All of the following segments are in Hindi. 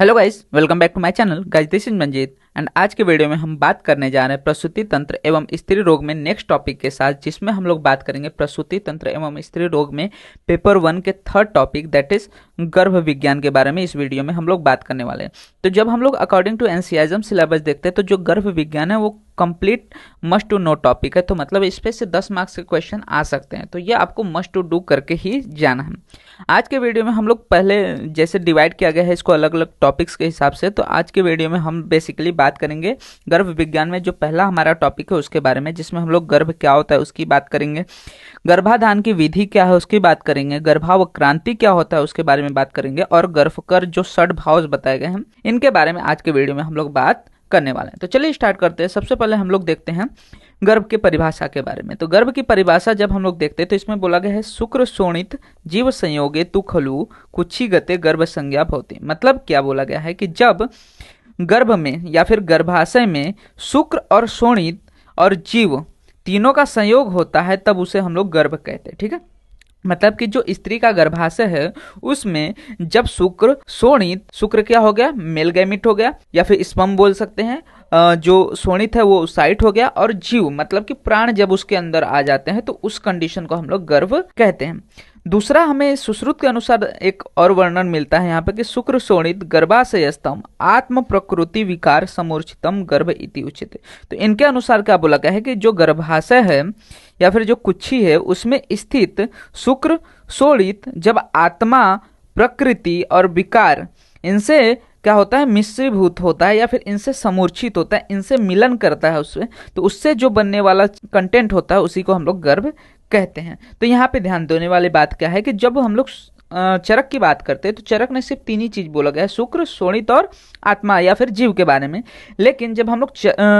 Hello guys, welcome back to my channel. Guys, this is Manjeet and आज के वीडियो में हम बात करने जा रहे हैं प्रसूति तंत्र एवं स्त्री रोग में नेक्स्ट टॉपिक के साथ, जिसमें हम लोग बात करेंगे प्रसूति तंत्र एवं स्त्री रोग में पेपर 1 के थर्ड टॉपिक दैट इज गर्भ विज्ञान के बारे में इस वीडियो में हम लोग बात करने वाले हैं। तो जब हम लोग अकॉर्डिंग टू एनसीईआरटी सिलेबस देखते हैं तो जो गर्भ विज्ञान है वो complete must to know topic है। तो मतलब इस पे से 10 मार्क्स के क्वेश्चन आ सकते हैं, तो ये आपको मस्ट टू डू करके ही जाना है। आज के वीडियो में हम लोग पहले जैसे डिवाइड किया गया है इसको अलग अलग टॉपिक्स के हिसाब से, तो आज के वीडियो में हम बेसिकली बात करेंगे गर्भ विज्ञान में जो पहला हमारा टॉपिक है उसके बारे में, जिसमें हम लोग गर्भ क्या होता है उसकी बात करेंगे, गर्भाधान की विधि क्या है उसकी बात करेंगे, गर्भावक्रांति क्या होता है उसके बारे में बात करेंगे, और गर्भकर जो षड भाव बताए गए हैं इनके बारे में आज के वीडियो में हम लोग बात करने वाले हैं। तो चलिए स्टार्ट करते हैं। सबसे पहले हम लोग देखते हैं गर्भ की परिभाषा के बारे में। तो गर्भ की परिभाषा जब हम लोग देखते हैं तो इसमें बोला गया है शुक्र शोणित जीव संयोगे तु खलु कुक्षी गते गर्भ संज्ञा भवति। मतलब क्या बोला गया है कि जब गर्भ में या फिर गर्भाशय में शुक्र और शोणित और जीव तीनों का संयोग होता है तब उसे हम लोग गर्भ कहते हैं। ठीक है, मतलब कि जो स्त्री का गर्भाशय है उसमें जब शुक्र शोणित, शुक्र क्या हो गया, मेल गैमिट हो गया या फिर स्पर्म बोल सकते हैं, जो शोणित है वो साइट हो गया, और जीव मतलब कि प्राण जब उसके अंदर आ जाते हैं तो उस कंडीशन को हम लोग गर्भ कहते हैं। दूसरा, हमें सुश्रुत के अनुसार एक और वर्णन मिलता है यहाँ पे कि शुक्र शोणित गर्भाशयस्तम आत्म प्रकृति विकार समूर्छितम गर्भ इति उच्यते। तो इनके अनुसार क्या बोला गया है कि जो गर्भाशय है या फिर जो कुक्षी है उसमें स्थित शुक्र शोणित जब आत्मा प्रकृति और विकार इनसे क्या होता है, मिश्रीभूत होता है या फिर इनसे समूर्छित होता है, इनसे मिलन करता है उससे, तो उससे जो बनने वाला कंटेंट होता है उसी को हम लोग गर्भ कहते हैं। तो यहाँ पे ध्यान देने वाली बात क्या है कि जब हम लोग चरक की बात करते हैं तो चरक ने सिर्फ 3 ही चीज बोला गया है, शुक्र शोणित और आत्मा या फिर जीव के बारे में। लेकिन जब हम लोग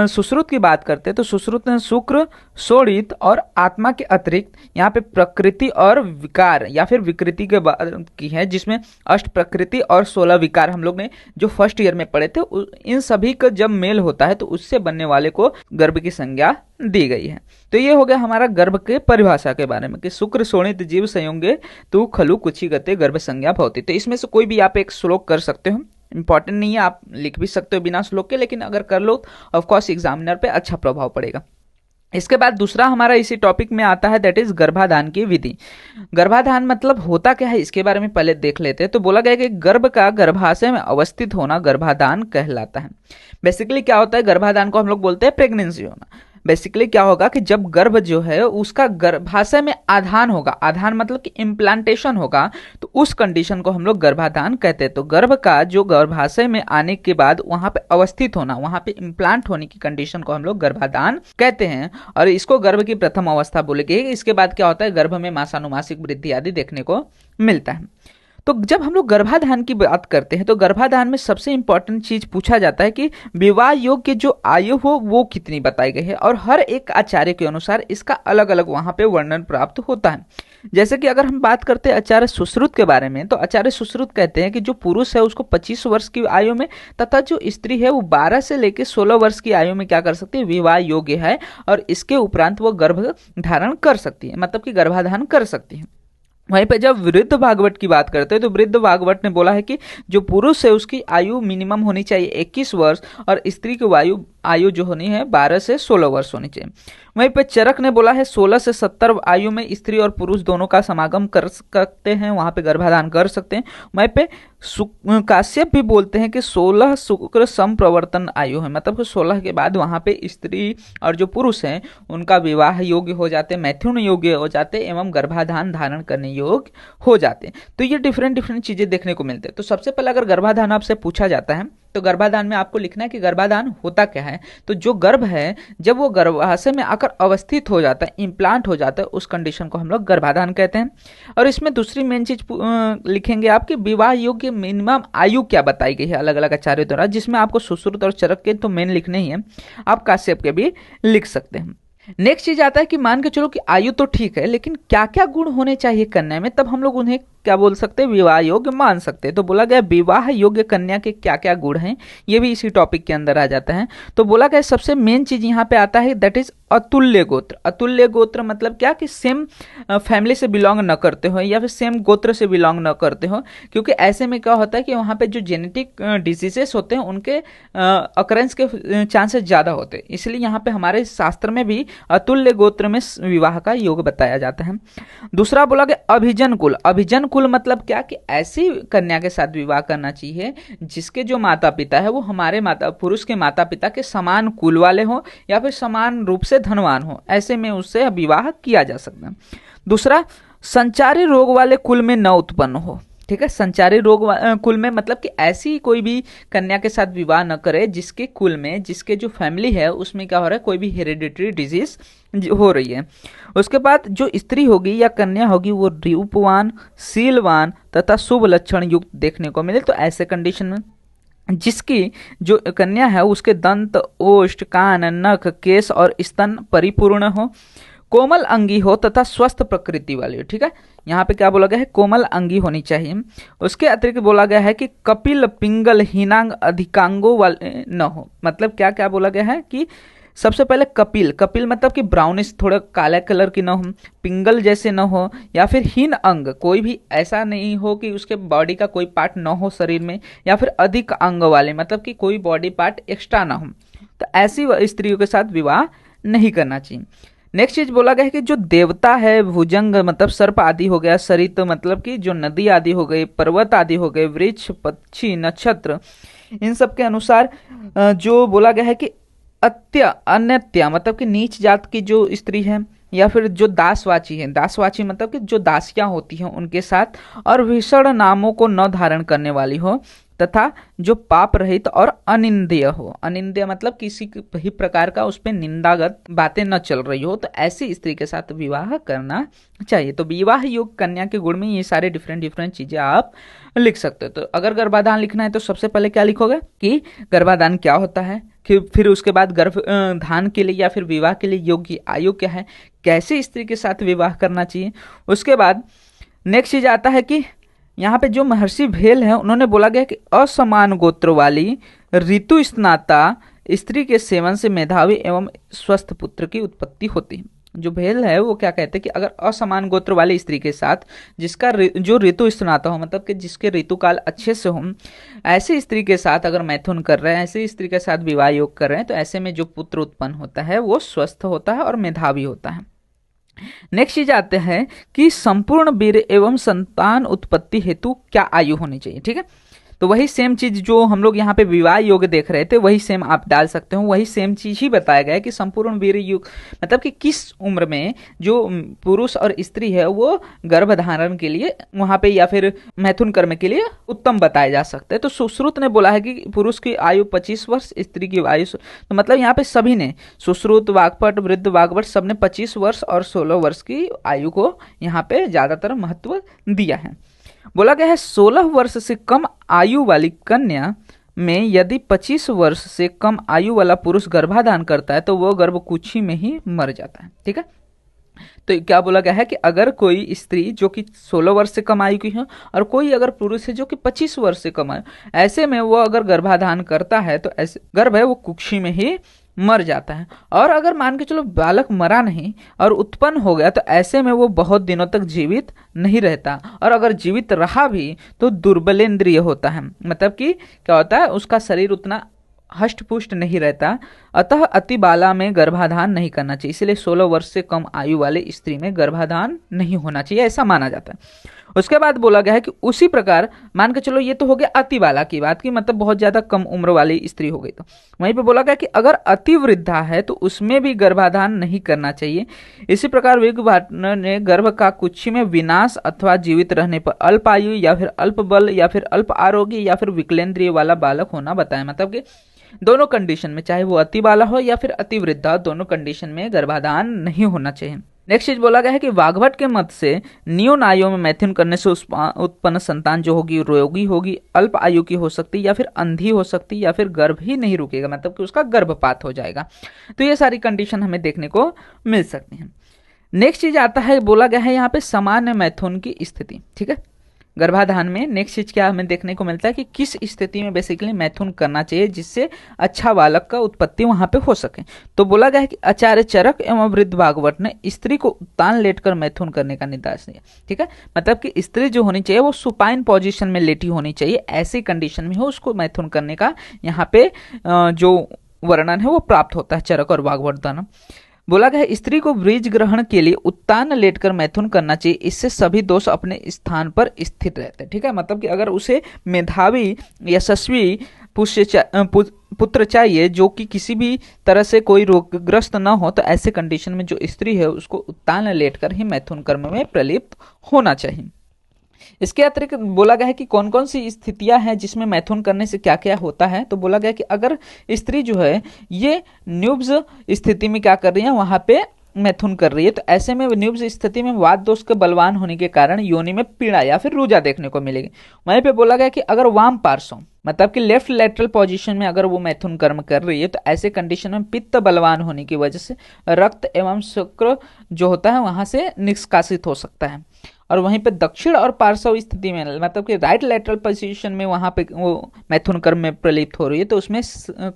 सुश्रुत की बात करते हैं तो सुश्रुत ने शुक्र शोणित और आत्मा के अतिरिक्त यहाँ पे प्रकृति और विकार या फिर विकृति के बात की है, जिसमें अष्ट प्रकृति और 16 विकार हम लोग ने जो फर्स्ट ईयर में पढ़े थे इन सभी का जब मेल होता है तो उससे बनने वाले को गर्भ की संज्ञा दी गई है। तो ये हो गया हमारा गर्भ के परिभाषा के बारे में कि शुक्र शोणित जीव संयोगे तो खलु कुक्षी गते गर्भ संज्ञा भवति। तो इसमें से कोई भी आप एक श्लोक कर सकते हो, इंपॉर्टेंट नहीं है, आप लिख भी सकते हो बिना श्लोक के, लेकिन अगर कर लो ऑफकोर्स एग्जामिनर पे अच्छा प्रभाव पड़ेगा। इसके बाद दूसरा हमारा इसी टॉपिक में आता है दैट इज गर्भाधान की विधि। गर्भाधान मतलब होता क्या है इसके बारे में पहले देख लेते हैं। तो बोला गया कि गर्भ का गर्भाशय में अवस्थित होना गर्भाधान कहलाता है। बेसिकली क्या होता है, गर्भाधान को हम लोग बोलते हैं प्रेगनेंसी होना। बेसिकली क्या होगा कि जब गर्भ जो है उसका गर्भाशय में आधान होगा, आधान मतलब कि इम्प्लांटेशन होगा, तो उस कंडीशन को हम लोग गर्भाधान कहते हैं। तो गर्भ का जो गर्भाशय में आने के बाद वहां पे अवस्थित होना, वहां पे इम्प्लांट होने की कंडीशन को हम लोग गर्भाधान कहते हैं, और इसको गर्भ की प्रथम अवस्था बोलेंगे। इसके बाद क्या होता है, गर्भ में मासानुमासिक वृद्धि आदि देखने को मिलता है। तो जब हम लोग गर्भाधान की बात करते हैं तो गर्भाधान में सबसे इंपॉर्टेंट चीज पूछा जाता है कि विवाह योग्य जो आयु हो वो कितनी बताई गई है, और हर एक आचार्य के अनुसार इसका अलग अलग वहां पे वर्णन प्राप्त होता है। जैसे कि अगर हम बात करते हैं आचार्य सुश्रुत के बारे में, तो आचार्य सुश्रुत कहते हैं कि जो पुरुष है उसको 25 वर्ष की आयु में तथा जो स्त्री है वो 12 से लेकर 16 वर्ष की आयु में क्या कर सकती है, विवाह योग्य है, और इसके उपरांत वो गर्भ धारण कर सकती है, मतलब कि गर्भाधान कर सकती है। वहीं पे जब वृद्ध भागवत की बात करते हैं तो वृद्ध भागवत ने बोला है कि जो पुरुष है उसकी आयु मिनिमम होनी चाहिए 21 वर्ष, और स्त्री की आयु जो होनी है 12 से 16 वर्ष होनी चाहिए। वहीं पे चरक ने बोला है 16 से 70 आयु में स्त्री और पुरुष दोनों का समागम कर सकते हैं, वहां पे गर्भाधान कर सकते हैं। वहीं पे काश्यप भी बोलते हैं कि 16 शुक्र संप्रवर्तन आयु है, मतलब कि 16 के बाद वहां पे स्त्री और जो पुरुष हैं उनका विवाह योग्य हो जाते, मैथुन योग्य हो जाते एवं गर्भाधान धारण करने योग्य हो जाते। तो ये डिफरेंट चीजें देखने को मिलते हैं। तो सबसे पहले अगर गर्भाधान आपसे पूछा जाता है तो गर्भाधान में आपको लिखना है कि गर्भाधान होता क्या है। तो जो गर्भ है जब वो गर्भाशय में आकर अवस्थित हो जाता है, इम्प्लांट हो जाता है, उस कंडीशन को हम लोग गर्भाधान कहते हैं। और इसमें दूसरी मेन चीज लिखेंगे आपकी विवाह योग्य मिनिमम आयु क्या बताई गई है अलग अलग आचार्यों द्वारा, जिसमें आपको सुश्रुत और चरक के तो मेन लिखने ही है, आप काश्यप के भी लिख सकते हैं। नेक्स्ट चीज आता है कि मान के चलो कि आयु तो ठीक है, लेकिन क्या क्या गुण होने चाहिए कन्या में, तब हम लोग उन्हें क्या बोल सकते हैं, विवाह योग्य मान सकते हैं। तो बोला गया विवाह योग्य कन्या के क्या क्या गुण हैं, ये भी इसी टॉपिक के अंदर आ जाता है। तो बोला गया सबसे मेन चीज यहाँ पे आता है दैट इज अतुल्य गोत्र। अतुल्य गोत्र मतलब क्या कि सेम फैमिली से बिलोंग न करते हो या फिर सेम गोत्र से बिलोंग न करते हो, क्योंकि ऐसे में क्या होता है कि वहाँ पे जो जेनेटिक डिजीजेस होते हैं उनके अकरेंस के चांसेस ज़्यादा होते हैं। इसलिए यहाँ पे हमारे शास्त्र में भी अतुल्य गोत्र में विवाह का योग बताया जाता है। दूसरा बोला गया अभिजन कुल। अभिजन कुल मतलब क्या कि ऐसी कन्या के साथ विवाह करना चाहिए जिसके जो माता पिता है वो हमारे माता पुरुष के माता पिता के समान कुल वाले हो या फिर समान रूप से धनवान हो, ऐसे में उससे विवाह किया जा सकता है। दूसरा, संचारी रोग वाले कुल में न उत्पन्न हो। ठीक है, संचारी रोग कुल में मतलब कि ऐसी कोई भी कन्या के साथ विवाह न करे जिसके कुल में, जिसके जो फैमिली है उसमें क्या हो रहा है, कोई भी हेरिडिटरी डिजीज हो रही है। उसके बाद जो स्त्री होगी या कन्या होगी वो रूपवान, शीलवान तथा शुभ लक्षण युक्त देखने को मिले। तो ऐसे कंडीशन में जिसकी जो कन्या है उसके दंत, ओष्ठ, कान, नख, केश और स्तन परिपूर्ण हो, कोमल अंगी हो तथा स्वस्थ प्रकृति वाली हो। ठीक है, यहाँ पे क्या बोला गया है, कोमल अंगी होनी चाहिए। उसके अतिरिक्त बोला गया है कि कपिल, पिंगल, हीनांग, अधिकांगों वाले न हो। मतलब क्या क्या बोला गया है कि सबसे पहले कपिल, कपिल मतलब कि ब्राउनिश थोड़ा काला कलर की ना हो, पिंगल जैसे न हो, या फिर हीन अंग, कोई भी ऐसा नहीं हो कि उसके बॉडी का कोई पार्ट न हो शरीर में, या फिर अधिक अंग वाले मतलब कि कोई बॉडी पार्ट एक्स्ट्रा ना हो। तो ऐसी स्त्रियों के साथ विवाह नहीं करना चाहिए। नेक्स्ट चीज बोला गया है कि जो देवता है, भुजंग मतलब सर्प आदि हो गया, सरित मतलब कि जो नदी आदि हो गई, पर्वत आदि हो गए, वृक्ष, पक्षी, नक्षत्र, इन सब के अनुसार जो बोला गया है कि अन्यत्या मतलब कि नीच जात की जो स्त्री है, या फिर जो दासवाची है, दासवाची मतलब कि जो दासियां होती हैं उनके साथ, और भीषण नामों को न धारण करने वाली हो, तथा जो पाप रहित और अनिंद्य हो। अनिंद्य मतलब किसी भी प्रकार का उस पर निंदागत बातें न चल रही हो, तो ऐसी स्त्री के साथ विवाह करना चाहिए। तो विवाह योग कन्या के गुण में ये सारे डिफरेंट डिफरेंट चीजें आप लिख सकते हो। तो अगर गर्भाधान लिखना है तो सबसे पहले क्या लिखोगे कि गर्भाधान क्या होता है, फिर उसके बाद गर्भधान के लिए या फिर विवाह के लिए योग्य आयु क्या है, कैसे स्त्री के साथ विवाह करना चाहिए। उसके बाद नेक्स्ट चीज आता है कि यहाँ पे जो महर्षि भेल है उन्होंने बोला गया कि असमान गोत्र वाली ऋतु स्नाता स्त्री के सेवन से मेधावी एवं स्वस्थ पुत्र की उत्पत्ति होती है। जो भेल है वो क्या कहते हैं कि अगर असमान गोत्र वाली स्त्री के साथ जिसका जो ऋतु स्नाता हो मतलब कि जिसके ऋतुकाल अच्छे से हो, ऐसी स्त्री के साथ अगर मैथुन कर रहे हैं, ऐसी स्त्री के साथ विवाह योग कर रहे हैं, तो ऐसे में जो पुत्र उत्पन्न होता है वो स्वस्थ होता है और मेधावी होता है। नेक्स्ट चीज आते हैं कि संपूर्ण वीर एवं संतान उत्पत्ति हेतु क्या आयु होनी चाहिए। ठीक है, तो वही सेम चीज जो हम लोग यहाँ पे विवाह योग देख रहे थे वही सेम आप डाल सकते हो। वही सेम चीज ही बताया गया है कि संपूर्ण वीर युग मतलब कि किस उम्र में जो पुरुष और स्त्री है वो गर्भधारण के लिए वहां पे या फिर मैथुन कर्म के लिए उत्तम बताए जा सकते हैं। तो सुश्रुत ने बोला है कि पुरुष की आयु 25 वर्ष, स्त्री की आयु, तो मतलब यहाँ पे सभी ने, सुश्रुत, वाग्भट, वृद्ध, वाग्भट, सबने 25 वर्ष और 16 वर्ष की आयु को यहाँ पे ज्यादातर महत्व दिया है। बोला गया है 16 वर्ष से कम आयु वाली कन्या में यदि 25 वर्ष से कम आयु वाला पुरुष गर्भाधान करता है तो वह गर्भकुक्षी में ही मर जाता है। ठीक है, तो क्या बोला गया है कि अगर कोई स्त्री जो कि 16 वर्ष से कम आयु की है और कोई अगर पुरुष है जो कि 25 वर्ष से कम आयु, ऐसे में वो अगर गर्भाधान करता है तो ऐसे गर्भ है वो कुक्षी में ही मर जाता है। और अगर मान के चलो बालक मरा नहीं और उत्पन्न हो गया तो ऐसे में वो बहुत दिनों तक जीवित नहीं रहता, और अगर जीवित रहा भी तो दुर्बलेंद्रिय होता है, मतलब कि क्या होता है उसका शरीर उतना हष्ट पुष्ट नहीं रहता। अतः अति बाला में गर्भाधान नहीं करना चाहिए, इसलिए 16 वर्ष से कम आयु वाले स्त्री में गर्भाधान नहीं होना चाहिए, ऐसा माना जाता है। उसके बाद बोला गया है कि उसी प्रकार मान के चलो ये तो हो गया अति बाला की बात की, मतलब बहुत ज्यादा कम उम्र वाली स्त्री हो गई। तो वहीं पे बोला गया कि अगर अति वृद्धा है तो उसमें भी गर्भाधान नहीं करना चाहिए। इसी प्रकार विज्ञान ने गर्भ का कुक्षी में विनाश अथवा जीवित रहने पर अल्प आयु या फिर अल्प बल या फिर अल्प आरोग्य या फिर विकलेंद्रिय वाला बालक होना बताया। मतलब कि दोनों कंडीशन में, चाहे वो अति बाला हो या फिर अति वृद्धा, दोनों कंडीशन में गर्भाधान नहीं होना चाहिए। नेक्स्ट चीज बोला गया है कि वाग्भट के मत से न्यून आयु में मैथुन करने से उत्पन्न संतान जो होगी रोगी होगी, अल्प आयु की हो सकती है, या फिर अंधी हो सकती है, या फिर गर्भ ही नहीं रुकेगा, मतलब कि उसका गर्भपात हो जाएगा। तो ये सारी कंडीशन हमें देखने को मिल सकती है। नेक्स्ट चीज आता है, बोला गया है यहाँ पे सामान्य मैथुन की स्थिति। ठीक है, गर्भाधान में नेक्स्ट चीज क्या हमें देखने को मिलता है कि किस स्थिति में बेसिकली मैथुन करना चाहिए जिससे अच्छा बालक का उत्पत्ति वहां पे हो सके। तो बोला गया है कि आचार्य चरक एवं वृद्ध भागवत ने स्त्री को उत्तान लेटकर मैथुन करने का निर्देश दिया। ठीक है, मतलब कि स्त्री जो होनी चाहिए वो सुपाइन पोजीशन में लेटी होनी चाहिए, ऐसी कंडीशन में हो उसको मैथुन करने का यहाँ पे जो वर्णन है वो प्राप्त होता है चरक और भागवत द्वारा। बोला गया है स्त्री को बीज ग्रहण के लिए उत्तान लेटकर मैथुन करना चाहिए, इससे सभी दोष अपने स्थान पर स्थित रहते हैं। ठीक है, मतलब कि अगर उसे मेधावी यशस्वी पुत्र चाहिए जो कि किसी भी तरह से कोई रोगग्रस्त न हो, तो ऐसे कंडीशन में जो स्त्री है उसको उत्तान लेटकर ही मैथुन कर्म में प्रलिप्त होना चाहिए। इसके अतिरिक्त बोला गया है कि कौन कौन सी स्थितियां हैं जिसमें मैथुन करने से क्या क्या होता है। तो बोला गया कि अगर स्त्री जो है ये न्यूब्ज स्थिति में क्या कर रही है, वहां पे मैथुन कर रही है, तो ऐसे में न्यूब्ज स्थिति में वात दोष के बलवान होने के कारण योनि में पीड़ा या फिर रूजा देखने को मिलेगी। वहीं पे बोला गया कि अगर वाम पार्श्व मतलब कि लेफ्ट लेटरल पोजीशन में अगर वो मैथुन कर्म कर रही है, तो ऐसे कंडीशन में पित्त बलवान होने की वजह से रक्त एवं शुक्र जो होता है वहां से निष्कासित हो सकता है। और वहीं पे दक्षिण और पार्श्व स्थिति में मतलब कि राइट लेटरल पोजीशन में वहां पे वो मैथुन कर्म में प्रलिप्त हो रही है, तो उसमें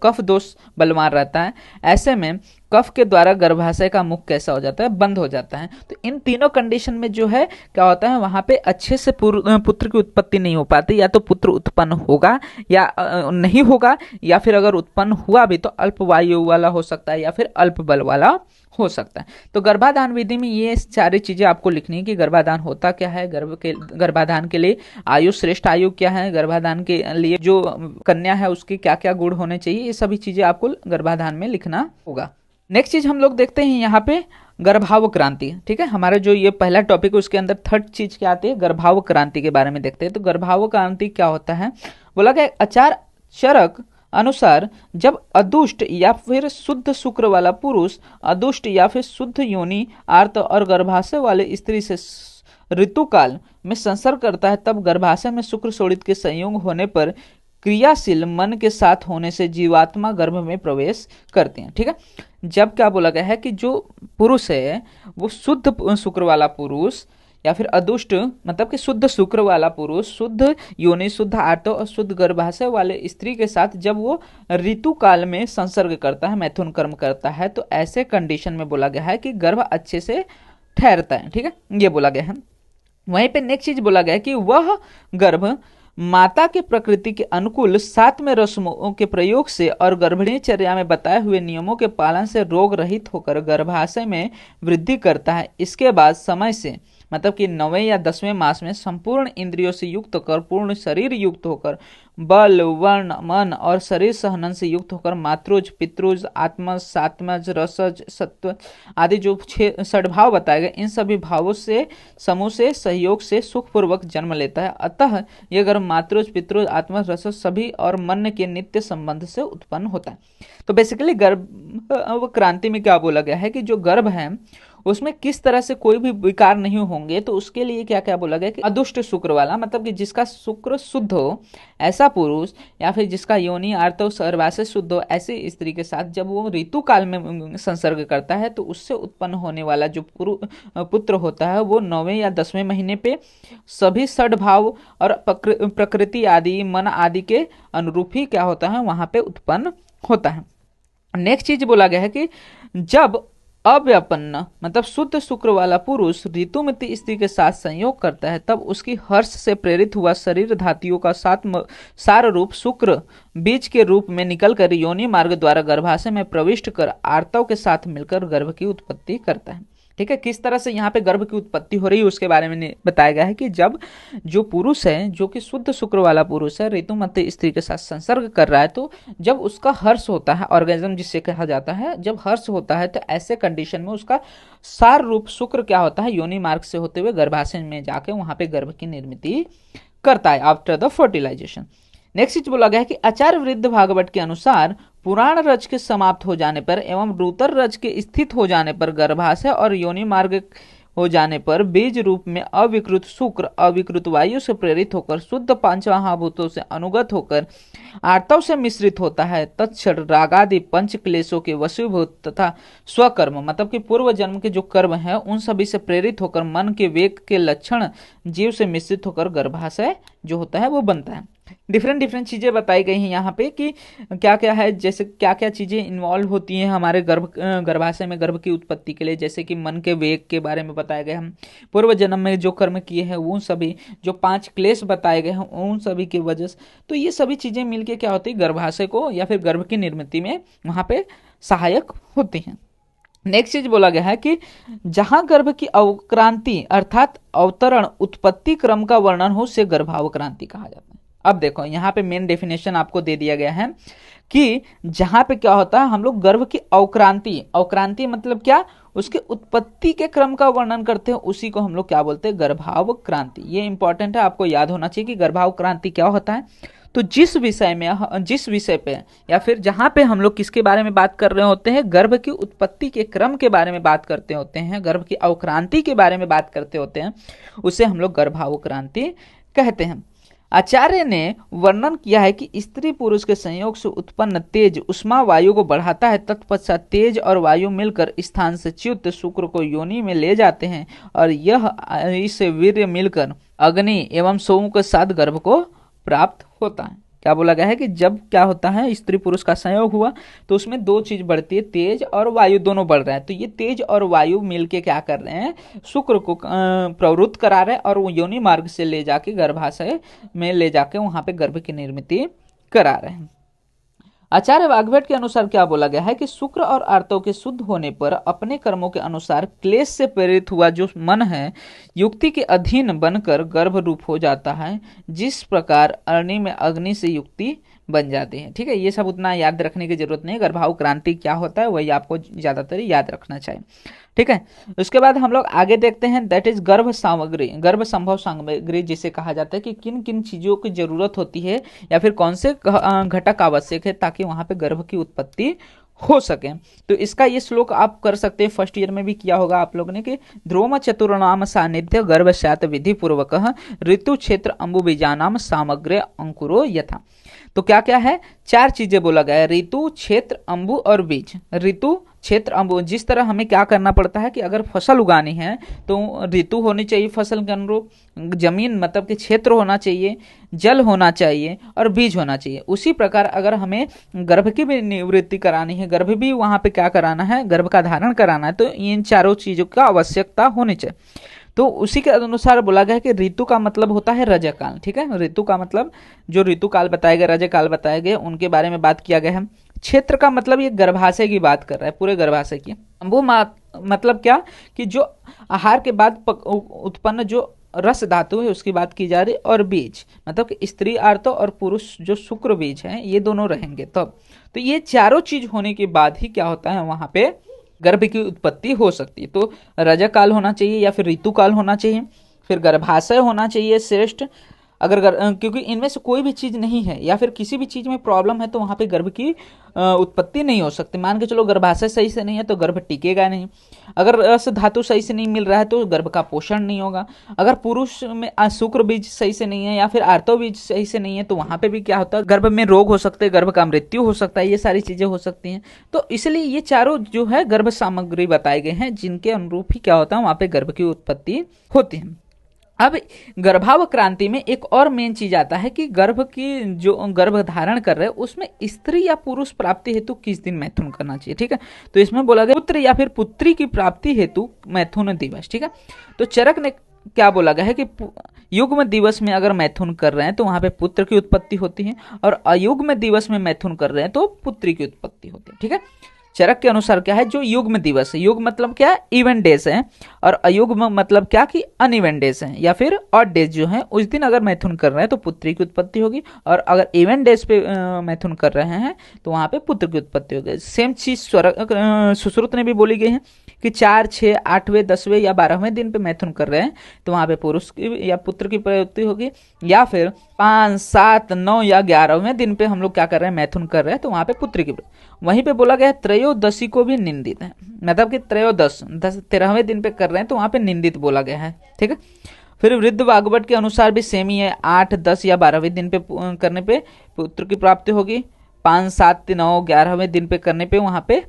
कफ दोष बलवान रहता है। ऐसे में कफ के द्वारा गर्भाशय का मुख कैसा हो जाता है, बंद हो जाता है। तो इन तीनों कंडीशन में जो है क्या होता है, वहां पे अच्छे से पुत्र की उत्पत्ति नहीं हो पाती, या तो पुत्र उत्पन्न होगा या नहीं होगा, या फिर अगर उत्पन्न हुआ भी तो अल्प वायु वाला हो सकता है या फिर अल्प बल वाला हो सकता है। तो गर्भाधान विधि में ये सारी चीजें आपको लिखनी है कि गर्भाधान होता क्या है, गर्भाधान के लिए आयु श्रेष्ठ आयु क्या है, गर्भाधान के लिए जो कन्या है उसके क्या क्या गुण होने चाहिए, ये सभी चीजें आपको गर्भाधान में लिखना होगा। नेक्स्ट चीज हम लोग देखते हैं यहाँ पे गर्भाव क्रांति। ठीक है, हमारा जो ये पहला टॉपिक है उसके अंदर थर्ड चीज क्या आती है, गर्भाव क्रांति के बारे में देखते हैं। तो गर्भाव क्रांति क्या होता है, बोला गया आचार्य चरक अनुसार जब अदुष्ट या फिर शुद्ध शुक्र वाला पुरुष अदुष्ट या फिर शुद्ध योनि आर्त और गर्भाशय वाले स्त्री से ऋतुकाल में संसर्ग करता है, तब गर्भाशय में शुक्र शोणित के संयोग होने पर क्रियाशील मन के साथ होने से जीवात्मा गर्भ में प्रवेश करते हैं। ठीक है, जब क्या बोला गया है कि जो पुरुष है वो शुद्ध शुक्र वाला पुरुष या फिर अदुष्ट मतलब कि शुद्ध शुक्र वाला पुरुष शुद्ध योनि शुद्ध आर्त और शुद्ध गर्भाशय वाले स्त्री के साथ जब वो ऋतु काल में संसर्ग करता है, मैथुन कर्म करता है, तो ऐसे कंडीशन में बोला गया है कि गर्भ अच्छे से ठहरता है। ठीक है, ये बोला गया है। वहीं पे नेक्स्ट चीज बोला गया है कि वह गर्भ माता के प्रकृति के अनुकूल सात्विक रस्मों के प्रयोग से और गर्भिणी चर्या में बताए हुए नियमों के पालन से रोग रहित होकर गर्भाशय में वृद्धि करता है। इसके बाद समय से मतलब कि 9वें या 10वें मास में संपूर्ण इंद्रियों से युक्त होकर पूर्ण शरीर युक्त होकर बल वर्ण मन और शरीर सहनन से युक्त होकर मातृज पितृज आत्मज सात्मज रसज सत्व आदि जो 6 षड्भाव बताए गए, इन सभी भावों से समूह से सहयोग से सुखपूर्वक जन्म लेता है। अतः यह गर्भ मातृज पितृज आत्मज रसज सभी और मन के नित्य संबंध से उत्पन्न होता है। तो बेसिकली गर्भ क्रांति में क्या बोला गया है कि जो गर्भ है उसमें किस तरह से कोई भी विकार नहीं होंगे, तो उसके लिए क्या क्या बोला गया कि अदुष्ट शुक्र वाला मतलब कि जिसका शुक्र शुद्ध हो ऐसा पुरुष या फिर जिसका योनि आर्त गर्भाशय शुद्ध हो ऐसी स्त्री के साथ जब वो ऋतु काल में संसर्ग करता है तो उससे उत्पन्न होने वाला जो पुत्र होता है वो 9वें या 10वें महीने पे सभी षड्भाव और प्रकृति आदि मन आदि के अनुरूप ही क्या होता है वहां पे उत्पन्न होता है। नेक्स्ट चीज बोला गया है कि जब अव्यपन्न मतलब शुद्ध शुक्र वाला पुरुष ऋतुमती स्त्री के साथ संयोग करता है, तब उसकी हर्ष से प्रेरित हुआ शरीर धातुओं का सार रूप शुक्र बीज के रूप में निकलकर योनि मार्ग द्वारा गर्भाशय में प्रविष्ट कर आर्तव के साथ मिलकर गर्भ की उत्पत्ति करता है। ठीक है, किस तरह से यहाँ पे गर्भ की उत्पत्ति हो रही है उसके बारे में बताया गया है कि जब जो पुरुष है जो कि शुद्ध शुक्र वाला पुरुष है ऋतुमती स्त्री के साथ संसर्ग कर रहा है, तो जब उसका हर्ष होता है ऑर्गेजम जिससे कहा जाता है, जब हर्ष होता है तो ऐसे कंडीशन में उसका सार रूप शुक्र क्या होता है योनि मार्ग से होते हुए गर्भाशय में जाके वहां पे गर्भ की निर्मित करता है आफ्टर द फर्टिलाइजेशन। नेक्स्ट चीज बोला गया है कि आचार्य वृद्ध भागवत के अनुसार पुराण रज के समाप्त हो जाने पर एवं रूतर रज के स्थित हो जाने पर गर्भाशय और योनि मार्ग हो जाने पर बीज रूप में अविकृत शुक्र अविकृत वायु से प्रेरित होकर शुद्ध पांच महाभूतों से अनुगत होकर आर्तव से मिश्रित होता है। तत्क्षण रागादि पंच क्लेशों के वशीभूत तथा स्वकर्म मतलब कि पूर्व जन्म के जो कर्म है उन सभी से प्रेरित होकर मन के वेग के लक्षण जीव से मिश्रित होकर गर्भाशय जो होता है वो बनता है। डिफरेंट चीजें बताई गई हैं यहाँ पे कि क्या क्या है, जैसे क्या क्या चीजें इन्वॉल्व होती हैं हमारे गर्भाशय में गर्भ की उत्पत्ति के लिए। जैसे कि मन के वेग के बारे में बताया गया, हम पूर्व जन्म में जो कर्म किए हैं उन सभी, जो 5 क्लेश बताए गए हैं उन सभी की वजह से, तो ये सभी चीजें मिलके क्या होती है गर्भाशय को या फिर गर्भ की निर्मित में वहां पे सहायक होती हैं। नेक्स्ट चीज बोला गया है कि जहां गर्भ की अवक्रांति अर्थात अवतरण उत्पत्ति क्रम का वर्णन हो उसे गर्भावक्रांति कहा जाता है। अब देखो यहाँ पे मेन डेफिनेशन आपको दे दिया गया है कि जहां पे क्या होता है हम लोग गर्भ की अवक्रांति, अवक्रांति मतलब क्या, उसके उत्पत्ति के क्रम का वर्णन करते हैं, उसी को हम लोग क्या बोलते हैं गर्भावक्रांति। ये इंपॉर्टेंट है, आपको याद होना चाहिए कि गर्भावक्रांति क्या होता है। तो जिस विषय पे या फिर जहां पे हम लोग किसके बारे में बात कर रहे होते हैं, गर्भ की उत्पत्ति के क्रम के बारे में बात करते होते हैं, गर्भ की अवक्रांति के बारे में बात करते होते हैं, उसे हम लोग गर्भावक्रांति कहते हैं। आचार्य ने वर्णन किया है कि स्त्री पुरुष के संयोग से उत्पन्न तेज उष्मा वायु को बढ़ाता है, तत्पश्चात तेज और वायु मिलकर स्थान से च्युत शुक्र को योनि में ले जाते हैं और यह इससे वीर्य मिलकर अग्नि एवं सोम के साथ गर्भ को प्राप्त होता है। क्या बोला गया है कि जब क्या होता है स्त्री पुरुष का संयोग हुआ तो उसमें 2 चीज बढ़ती है, तेज और वायु दोनों बढ़ रहे हैं। तो ये तेज और वायु मिलके क्या कर रहे हैं, शुक्र को प्रवृत्त करा रहे हैं और वो योनि मार्ग से ले जाके गर्भाशय में ले जाके वहां पे गर्भ की निर्मित करा रहे हैं। आचार्य वाग्भट के अनुसार क्या बोला गया है कि शुक्र और आर्तव के शुद्ध होने पर अपने कर्मों के अनुसार क्लेश से प्रेरित हुआ जो मन है युक्ति के अधीन बनकर गर्भ रूप हो जाता है, जिस प्रकार अग्नि में अग्नि से युक्ति बन जाती है। ठीक है, ये सब उतना याद रखने की जरूरत नहीं है, गर्भावक्रांति क्या होता है वही आपको ज्यादातर याद रखना चाहिए। ठीक है, उसके बाद हम लोग आगे देखते हैं, दैट इज गर्भ सामग्री, गर्भ संभव सामग्री जिसे कहा जाता है कि किन किन चीजों की जरूरत होती है या फिर कौन से घटक आवश्यक है ताकि वहां पे गर्भ की उत्पत्ति हो सके। तो इसका ये श्लोक आप कर सकते हैं, फर्स्ट ईयर में भी किया होगा आप लोगों ने कि ध्रुवम चतुर्नाम सानिध्य गर्भस्यात् विधि पूर्वक ऋतु क्षेत्र अंबु बीजानाम सामग्री अंकुरो यथा। तो क्या क्या है, 4 चीजें बोला गया है, ऋतु क्षेत्र अंबु और बीज। ऋतु क्षेत्र अंबु, जिस तरह हमें क्या करना पड़ता है कि अगर फसल उगानी है तो ऋतु होनी चाहिए फसल के अनुरूप, जमीन मतलब कि क्षेत्र होना चाहिए, जल होना चाहिए और बीज होना चाहिए। उसी प्रकार अगर हमें गर्भ की भी निवृत्ति करानी है, गर्भ भी वहां पे क्या कराना है, गर्भ का धारण कराना है, तो इन चारों चीजों का आवश्यकता होनी चाहिए। तो उसी के अनुसार बोला गया कि ऋतु का मतलब होता है रजकाल। ठीक है, ऋतु का मतलब जो ऋतु काल बताए गए, रजकाल बताए गए, उनके बारे में बात किया गया है। क्षेत्र का मतलब ये गर्भाशय की बात कर रहा है, पूरे गर्भाशय की। वो मतलब क्या कि जो आहार के बाद उत्पन्न जो रस धातु है उसकी बात की जा रही, और बीज मतलब कि स्त्री आर्त और पुरुष जो शुक्र बीज हैं ये दोनों रहेंगे तब। तो ये चारों चीज होने के बाद ही क्या होता है वहां पे गर्भ की उत्पत्ति हो सकती है। तो रजकाल होना चाहिए या फिर ऋतुकाल होना चाहिए, फिर गर्भाशय होना चाहिए श्रेष्ठ। अगर क्योंकि इनमें से कोई भी चीज नहीं है या फिर किसी भी चीज में प्रॉब्लम है तो वहां पे गर्भ की उत्पत्ति नहीं हो सकती। मान के चलो गर्भाशय सही से नहीं है तो गर्भ टिकेगा नहीं, अगर रस धातु सही से नहीं मिल रहा है तो गर्भ का पोषण नहीं होगा, अगर पुरुष में शुक्र बीज सही से नहीं है या फिर आर्तव बीज सही से नहीं है तो वहां पे भी क्या होता है, गर्भ में रोग हो सकते हैं, गर्भ का मृत्यु हो सकता है, ये सारी चीजें हो सकती हैं। तो इसलिए ये चारों जो है गर्भ सामग्री बताए गए हैं जिनके अनुरूप ही क्या होता है वहां पे गर्भ की उत्पत्ति होती है। अब गर्भावक्रांति में एक और मेन चीज आता है कि गर्भ की जो गर्भ धारण कर रहे हैं उसमें स्त्री या पुरुष प्राप्ति हेतु किस दिन मैथुन करना चाहिए। ठीक है, तो इसमें बोला गया पुत्र या फिर पुत्री की प्राप्ति हेतु मैथुन दिवस। ठीक है, तो चरक ने क्या बोला गया है कि युग्म दिवस में अगर मैथुन कर रहे हैं तो वहां पे पुत्र की उत्पत्ति होती है और अयुग्म दिवस में मैथुन कर रहे हैं तो पुत्री की उत्पत्ति होती है। ठीक है, चरक के अनुसार क्या है, जो युग्म दिवस है, युग्म मतलब क्या है, इवेंट डेज है, और अयुग्म मतलब क्या कि अनइवेंट डेज है या फिर ऑड डेज जो है, उस दिन अगर मैथुन कर रहे हैं तो पुत्री की उत्पत्ति होगी, और अगर इवेंट डेज पे मैथुन कर रहे हैं तो वहां पे पुत्र की उत्पत्ति होगी। सेम चीज सुश्रुत ने भी बोली गई है कि 4, 6, 8वें, 10वें या 12वें दिन पे मैथुन कर रहे हैं तो वहां पे पुरुष की या पुत्र की प्रवृत्ति होगी, या फिर 5, 7, 9 या 11वें दिन पे हम लोग क्या कर रहे हैं, मैथुन कर रहे हैं तो वहां पे पुत्र की। वहीं पे बोला गया है त्रयोदशी को भी निंदित है, मतलब कि त्रयोदश 13वें दिन पे कर रहे हैं तो वहां पे निंदित बोला गया है। ठीक है, फिर वृद्ध भागवत के अनुसार भी सेम ही है, 8, 10 या 12वें दिन पे करने पे पुत्र की प्राप्ति होगी, 5, 7, 9, 11वें दिन पे करने पे वहां पे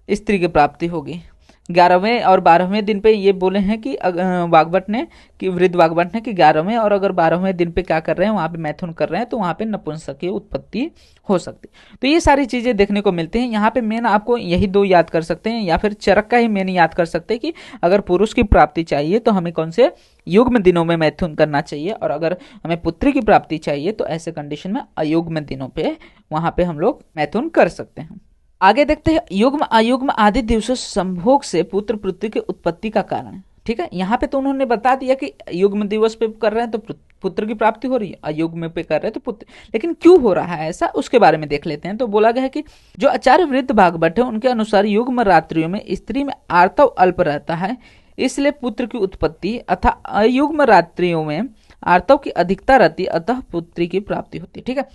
स्त्री की प्राप्ति होगी। 11वें और 12वें दिन पे ये बोले हैं कि भागवत ने, कि वृद्ध भागवत ने, कि 11वें और अगर 12वें दिन पे क्या कर रहे हैं, वहां पे मैथुन कर रहे हैं तो वहां पे नपुंसक की उत्पत्ति हो सकती। तो ये सारी चीजें देखने को मिलती हैं। यहाँ पे मेन आपको यही दो याद कर सकते हैं, या फिर चरक का ही मेन याद कर सकते हैं कि अगर पुरुष की प्राप्ति चाहिए तो हमें कौन से युग्म दिनों में मैथुन करना चाहिए, और अगर हमें पुत्री की प्राप्ति चाहिए तो ऐसे कंडीशन में अयुग्म दिनों पे वहां पे हम लोग मैथुन कर सकते हैं। आगे देखते हैं युग्म अयुग्म आदि दिवसों संभोग से पुत्र पुत्री की उत्पत्ति का कारण। ठीक है, यहाँ पे तो उन्होंने बता दिया कि युग्म दिवस पे कर रहे हैं तो पुत्र की प्राप्ति हो रही है, अयुग्म पे कर रहे हैं तो पुत्र, लेकिन क्यों हो रहा है ऐसा, उसके बारे में देख लेते हैं। तो बोला गया है कि जो आचार्य वृद्ध भागवत है उनके अनुसार युग्म रात्रियों में स्त्री में आर्तव अल्प रहता है, इसलिए पुत्र की उत्पत्ति, अथा अयुग्म रात्रियों में आर्तव की अधिकता रहती, अतः पुत्री की प्राप्ति होती। ठीक है,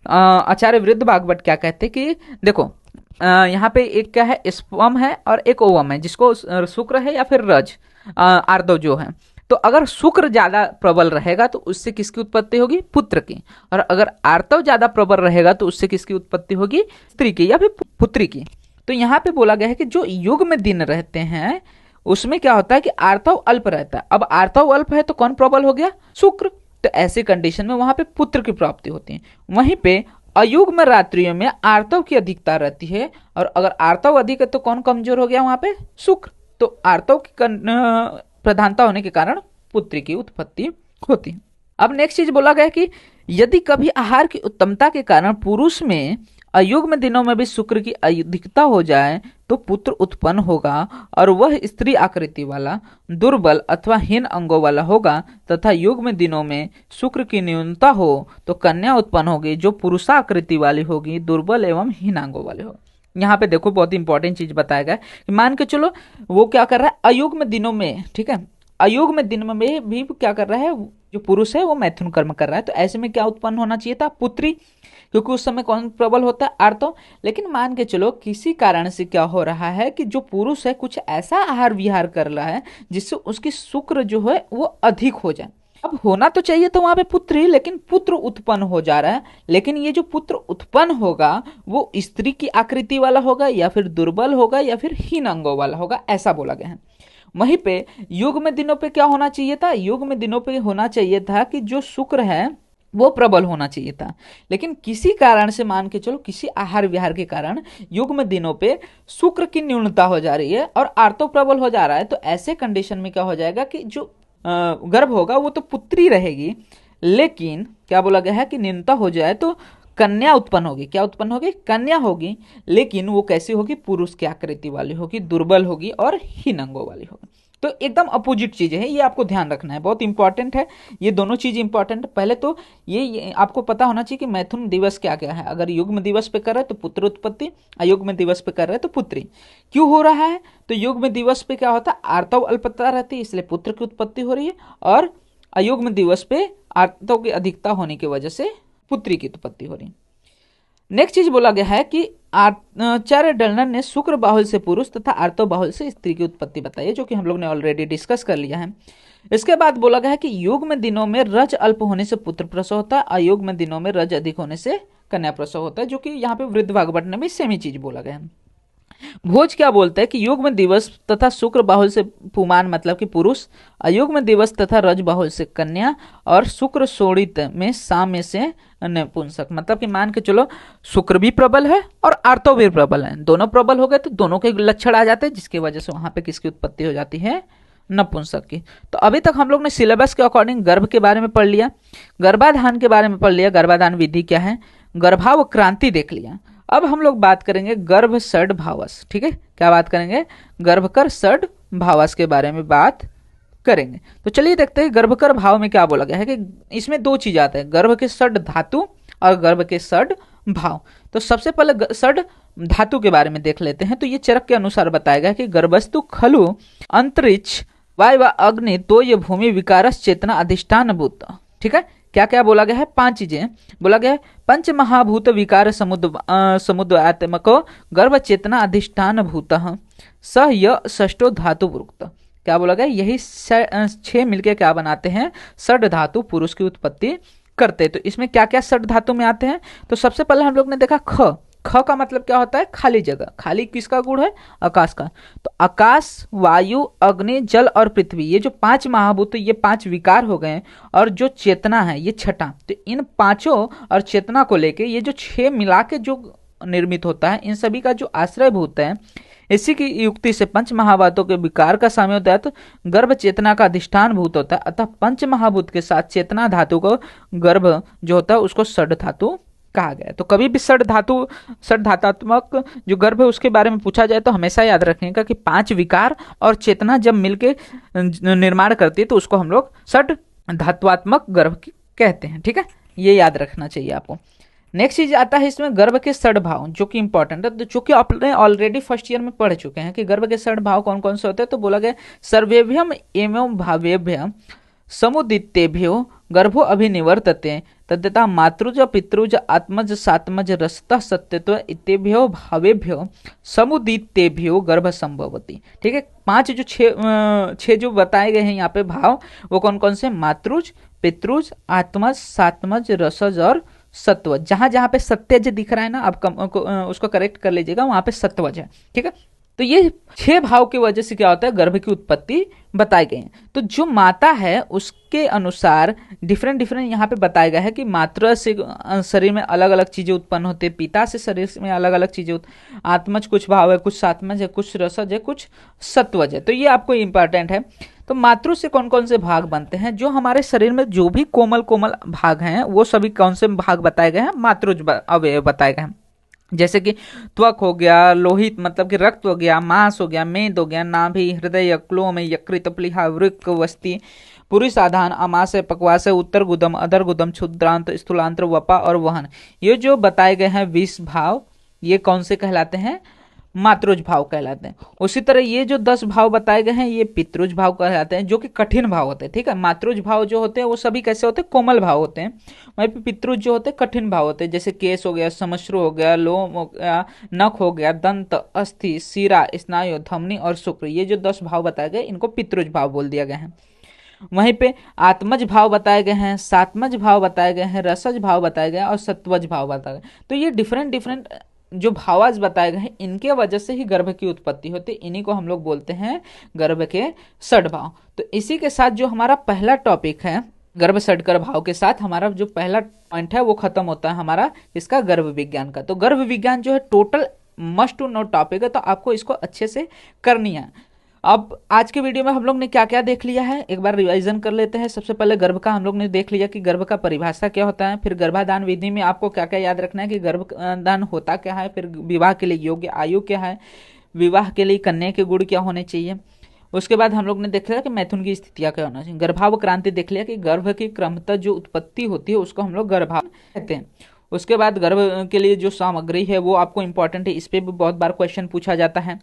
आचार्य वृद्ध भागवत क्या कहते हैं कि देखो यहाँ पे एक क्या है, स्पर्म है और एक ओवम है, जिसको शुक्र है या फिर रज आर्दव जो है। तो अगर शुक्र ज्यादा प्रबल रहेगा तो उससे किसकी उत्पत्ति होगी, पुत्र की, और अगर आर्तव ज्यादा प्रबल रहेगा तो उससे किसकी उत्पत्ति होगी, स्त्री की या फिर पुत्री की। तो यहाँ पे बोला गया है कि जो युग में दिन रहते हैं उसमें क्या होता है कि आर्तव अल्प रहता है। अब आर्तव अल्प है तो कौन प्रबल हो गया, शुक्र। तो ऐसे कंडीशन में वहां पे पुत्र की प्राप्ति होती है। वहीं पे अयुग्म रात्रियों में आर्तव की अधिकता रहती है, और अगर आर्तव अधिक है तो कौन कमजोर हो गया वहां पे, शुक्र। तो आर्तव की प्रधानता होने के कारण पुत्री की उत्पत्ति होती है। अब नेक्स्ट चीज बोला गया कि यदि कभी आहार की उत्तमता के कारण पुरुष में अयुग्म दिनों में भी शुक्र की अधिकता हो जाए तो पुत्र उत्पन्न होगा, और वह स्त्री आकृति वाला, दुर्बल अथवा हीन अंगों वाला होगा, तथा युग्म दिनों में शुक्र की न्यूनता हो तो कन्या उत्पन्न होगी जो पुरुषाकृति वाली होगी, दुर्बल एवं हीन अंगों वाले होगी। यहाँ पे देखो बहुत इंपॉर्टेंट चीज बताया गया कि मान के चलो वो क्या कर रहा है, अयुग्म दिनों में, ठीक है, अयुग्म दिन में भी क्या कर रहा है, जो पुरुष है वो मैथुन कर्म कर रहा है, तो ऐसे में क्या उत्पन्न होना चाहिए था, पुत्री, क्योंकि उस समय कौन प्रबल होता है, आर्तव। लेकिन मान के चलो किसी कारण से क्या हो रहा है कि जो पुरुष है कुछ ऐसा आहार विहार कर रहा है जिससे उसकी शुक्र जो है वो अधिक हो जाए। अब होना तो चाहिए तो वहां पे पुत्री, लेकिन पुत्र उत्पन्न हो जा रहा है, लेकिन ये जो पुत्र उत्पन्न होगा वो स्त्री की आकृति वाला होगा या फिर दुर्बल होगा या फिर हीन अंगों वाला होगा, ऐसा बोला गया है। वहीं पे युग में दिनों पे क्या होना चाहिए था, युग में दिनों पे होना चाहिए था कि जो शुक्र है वो प्रबल होना चाहिए था, लेकिन किसी कारण से मान के चलो किसी आहार विहार के कारण युग में दिनों पे शुक्र की न्यूनता हो जा रही है और आर्तव प्रबल हो जा रहा है। तो ऐसे कंडीशन में क्या हो जाएगा कि जो गर्भ होगा वो तो पुत्री रहेगी, लेकिन क्या बोला गया है कि न्यूनता हो जाए तो कन्या उत्पन्न होगी। क्या उत्पन्न होगी, कन्या होगी, लेकिन वो कैसी होगी, पुरुष की आकृति वाली होगी, दुर्बल होगी और हीन अंगों वाली होगी। तो एकदम अपोजिट चीजें हैं, ये आपको ध्यान रखना है, बहुत इंपॉर्टेंट है, ये दोनों चीज इंपॉर्टेंट है। पहले तो ये आपको पता होना चाहिए कि मैथुन दिवस क्या क्या है। अगर युग्म दिवस पे कर रहे हैं तो पुत्र उत्पत्ति, अयुग्म दिवस पे कर रहे हैं तो पुत्री। क्यों हो रहा है, तो युग्म दिवस पे क्या होता है, आर्तव अल्पता रहती है इसलिए पुत्र की उत्पत्ति हो रही है, और अयुग्म दिवस पे आर्तव की अधिकता होने की वजह से पुत्री की उत्पत्ति हो रही है। नेक्स्ट चीज बोला गया है कि आचार्य डलनर ने शुक्र बाहुल से पुरुष तथा आर्तव बाहुल से स्त्री की उत्पत्ति बताई है, जो कि हम लोग ने ऑलरेडी डिस्कस कर लिया है। इसके बाद बोला गया है कि युग्म दिनों में रज अल्प होने से पुत्र प्रसव होता है, अयुग्म दिनों में रज अधिक होने से कन्या प्रसव होता है, जो कि यहाँ पे वृद्ध भागवत ने भी सेम ही चीज बोला गया है। भोज क्या बोलते हैं कि युग्म दिवस तथा शुक्र बाहुल से पुमान मतलब कि पुरुष, अयुग्म दिवस तथा रज बाहुल से कन्या, और शुक्र शोणित में साम में से नपुंसक। मतलब कि मान के चलो शुक्र भी प्रबल है और आर्तव भी प्रबल है, दोनों प्रबल हो गए तो दोनों के लक्षण आ जाते हैं, जिसकी वजह से वहां पे किसकी उत्पत्ति हो जाती है, नपुंसक की। तो अभी तक हम लोग ने सिलेबस के अकॉर्डिंग गर्भ के बारे में पढ़ लिया, गर्भाधान के बारे में पढ़ लिया, गर्भाधान विधि क्या है, गर्भावक्रांति देख लिया। अब हम लोग बात करेंगे गर्भ षड भावस। ठीक है, क्या बात करेंगे? गर्भकर षड भावस के बारे में बात करेंगे। तो चलिए देखते हैं गर्भकर भाव में क्या बोला गया है कि इसमें दो चीज आते हैं, गर्भ के षड धातु और गर्भ के षड भाव। तो सबसे पहले षड धातु के बारे में देख लेते हैं। तो ये चरक के अनुसार बताया गया कि गर्भस्तु खलु अंतरिक्ष वायु व अग्नि तो ये भूमि विकारस चेतना अधिष्ठान भूत। ठीक है, क्या क्या बोला गया है? 5 चीजें बोला गया है। पंच महाभूत विकार समुद्रात्मको गर्भ चेतना अधिष्ठान भूत स य षष्ठो धातु वृक्त। क्या बोला गया? यही 6 मिलके क्या बनाते हैं? षड धातु पुरुष की उत्पत्ति करते। तो इसमें क्या क्या षड धातु में आते हैं? तो सबसे पहले हम लोग ने देखा ख। ख का मतलब क्या होता है? खाली जगह। खाली किसका गुण है? आकाश का। तो आकाश, वायु, अग्नि, जल और पृथ्वी, ये जो 5 महाभूत, ये 5 विकार हो गए। और जो चेतना है ये छठा। तो इन पांचों और चेतना को लेके ये जो 6 मिला के जो निर्मित होता है, इन सभी का जो आश्रयभूत है, इसी की युक्ति से पंच महाभूतों के विकार का साम्य होता है तो गर्भ चेतना का अधिष्ठान भूत होता है। अतः पंच महाभूत के साथ चेतना धातु को गर्भ जो होता है उसको षड धातु कहा गया है। तो कभी भी षड धातात्मक जो गर्भ है उसके बारे में पूछा जाए तो हमेशा याद रखिएगा कि 5 विकार और चेतना जब मिलके निर्माण करती है तो उसको हम लोग षड धात्वात्मक गर्भ कहते हैं। ठीक है, ये याद रखना चाहिए आपको। नेक्स्ट चीज आता है इसमें गर्भ के षड भाव, जो कि इंपॉर्टेंट है, तो जो कि आपने ऑलरेडी फर्स्ट ईयर में पढ़ चुके हैं कि गर्भ के षड भाव कौन कौन से होते हैं। तो बोला गया सर्वेभ्यम एवं भावेभ्य समुदितेभ्यो गर्भो अभिनिवर्तते तद्यथा मातृज पितृज आत्मज सात्मज रसतः सत्यत्व इतेभ्यो भावेभ्यो समुदितेभ्यो गर्भ संभवती। ठीक है, 5 जो 6 जो बताए गए हैं यहाँ पे भाव, वो कौन कौन से? मातृज, पितृज, आत्मज, सात्मज, रसज और सत्वज। जहां जहां पे सत्यज दिख रहा है ना, आप उसको करेक्ट कर लीजिएगा, वहां पे सत्वज है। ठीक है, तो ये 6 भाव की वजह से क्या होता है? गर्भ की उत्पत्ति बताई गई है। तो जो माता है उसके अनुसार डिफरेंट यहाँ पे बताया गया है कि मातृ से शरीर में अलग अलग चीजें उत्पन्न होती है, पिता से शरीर में अलग अलग चीजें आत्मज कुछ भाव है, कुछ सात्मज है, कुछ रसज है, कुछ सत्वज है। तो ये आपको इंपॉर्टेंट है। तो मातृ से कौन कौन से भाग बनते हैं? जो हमारे शरीर में जो भी कोमल भाग हैं वो सभी कौन से भाग बताए गए हैं? मातृज अवयव बताए गए हैं। जैसे कि त्वक हो गया, लोहित मतलब कि रक्त हो गया, मांस हो गया, मेद हो गया, नाभि, हृदय, क्लोम, यकृत, प्लीहा, वृक्क, वस्ती, पुरुष आधान, अमाशय, पक्वाशय, उत्तर गुदम, अधर गुदम, क्षुद्रांत, स्थूलांत्र, वपा और वहन। ये जो बताए गए हैं 20 भाव, ये कौन से कहलाते हैं? मातृज भाव कहलाते हैं। उसी तरह ये जो 10 भाव बताए गए हैं ये पितृज भाव कहलाते हैं, जो कि कठिन भाव होते हैं। ठीक है, मातृज भाव जो होते हैं वो सभी कैसे होते हैं? कोमल भाव होते हैं। वहीं पे पितृज जो होते हैं कठिन भाव होते हैं, जैसे केस हो गया, समश्रु हो गया, लोम हो गया, नख हो गया, दंत, अस्थि, शिरा, स्नायु, धमनी और शुक्र। ये जो 10 भाव बताए गए इनको पितृज भाव बोल दिया गया है। वहीं पे आत्मज भाव बताए गए हैं, सात्मज भाव बताए गए हैं, रसज भाव बताए गए और सत्वज भाव बताए गए। तो ये डिफरेंट जो भावाज बताए गए हैं इनके वजह से ही गर्भ की उत्पत्ति होती है। इन्हीं को हम लोग बोलते हैं गर्भ के षड भाव। तो इसी के साथ जो हमारा पहला टॉपिक है गर्भ षडकर भाव के साथ हमारा जो पहला पॉइंट है वो खत्म होता है हमारा इसका गर्भ विज्ञान का। तो गर्भ विज्ञान जो है total must to know topic है, तो आपको इसको अच्छे से करनी है। अब आज के वीडियो में हम लोग ने क्या क्या देख लिया है एक बार रिवाइजन कर लेते हैं। सबसे पहले गर्भ का हम लोग ने देख लिया कि गर्भ का परिभाषा क्या होता है, फिर गर्भाधान विधि में आपको क्या क्या याद रखना है कि गर्भदान होता क्या है, फिर विवाह के लिए योग्य आयु क्या है, विवाह के लिए कन्या के गुण क्या होने चाहिए। उसके बाद हम लोग ने देख लिया कि मैथुन की स्थितियां क्या होना चाहिए। गर्भावक्रांति देख लिया कि गर्भ की क्रमतः जो उत्पत्ति होती है उसको हम लोग गर्भाव कहते हैं। उसके बाद गर्भ के लिए जो सामग्री है वो आपको इंपॉर्टेंट है, इस पर भी बहुत बार क्वेश्चन पूछा जाता है।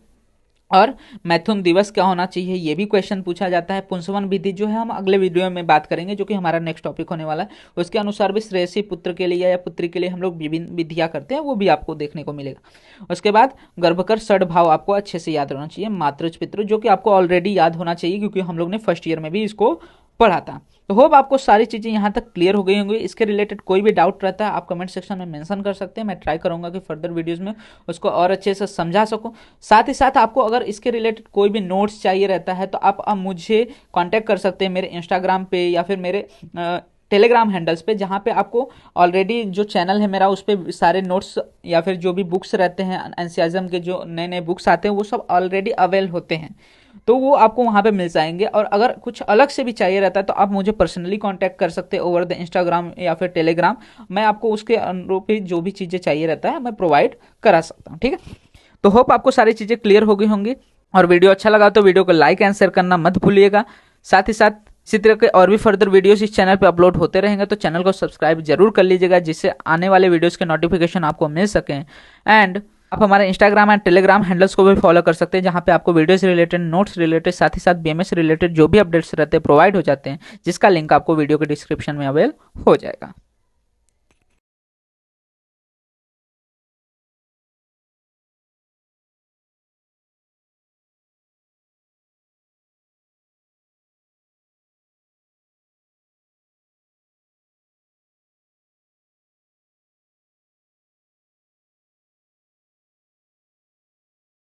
और मैथुन दिवस क्या होना चाहिए ये भी क्वेश्चन पूछा जाता है। पुंसवन विधि जो है हम अगले वीडियो में बात करेंगे, जो कि हमारा नेक्स्ट टॉपिक होने वाला है। उसके अनुसार भी श्रेयसी पुत्र के लिए या पुत्री के लिए हम लोग विभिन्न विधियां करते हैं, वो भी आपको देखने को मिलेगा। उसके बाद गर्भकर षड भाव आपको अच्छे से याद होना चाहिए। मातृज पितृ जो कि आपको ऑलरेडी याद होना चाहिए क्योंकि हम लोग ने फर्स्ट ईयर में भी इसको पढ़ा था। तो होप आपको सारी चीजें यहाँ तक क्लियर हो गई होंगी। इसके रिलेटेड कोई भी डाउट रहता है आप कमेंट सेक्शन में मेंशन कर सकते हैं। मैं ट्राई करूंगा कि फर्दर वीडियोस में उसको और अच्छे से समझा सकूं। साथ ही साथ आपको अगर इसके रिलेटेड कोई भी नोट्स चाहिए रहता है तो आप अब मुझे कांटेक्ट कर सकते हैं मेरे इंस्टाग्राम पे या फिर मेरे टेलीग्राम हैंडल्स पे, जहाँ पे आपको ऑलरेडी जो चैनल है मेरा उस पर सारे नोट्स या फिर जो भी बुक्स रहते हैं एनसीईआरटी के जो नए नए बुक्स आते हैं वो सब ऑलरेडी अवेल होते हैं। तो वो आपको वहाँ पे मिल जाएंगे। और अगर कुछ अलग से भी चाहिए रहता है तो आप मुझे पर्सनली कांटेक्ट कर सकते हैं ओवर द इंस्टाग्राम या फिर टेलीग्राम। मैं आपको उसके अनुरूप ही जो भी चीज़ें चाहिए रहता है मैं प्रोवाइड करा सकता हूँ, ठीक है। तो होप आपको सारी चीज़ें क्लियर हो गई होंगी, और वीडियो अच्छा लगा तो वीडियो को लाइक एंड शेयर करना मत भूलिएगा। साथ ही साथ इसी तरह के और भी फर्दर वीडियोस इस चैनल पे अपलोड होते रहेंगे, तो चैनल को सब्सक्राइब जरूर कर लीजिएगा, जिससे आने वाले वीडियोस के नोटिफिकेशन आपको मिल सकें। एंड आप हमारे इंस्टाग्राम एंड टेलीग्राम हैंडल्स को भी फॉलो कर सकते हैं, जहां पे आपको वीडियो से रिलेटेड, नोट्स रिलेटेड, साथ ही साथ बीएमएस रिलेटेड जो भी अपडेट्स रहते हैं प्रोवाइड हो जाते हैं, जिसका लिंक आपको वीडियो के डिस्क्रिप्शन में अवेल हो जाएगा।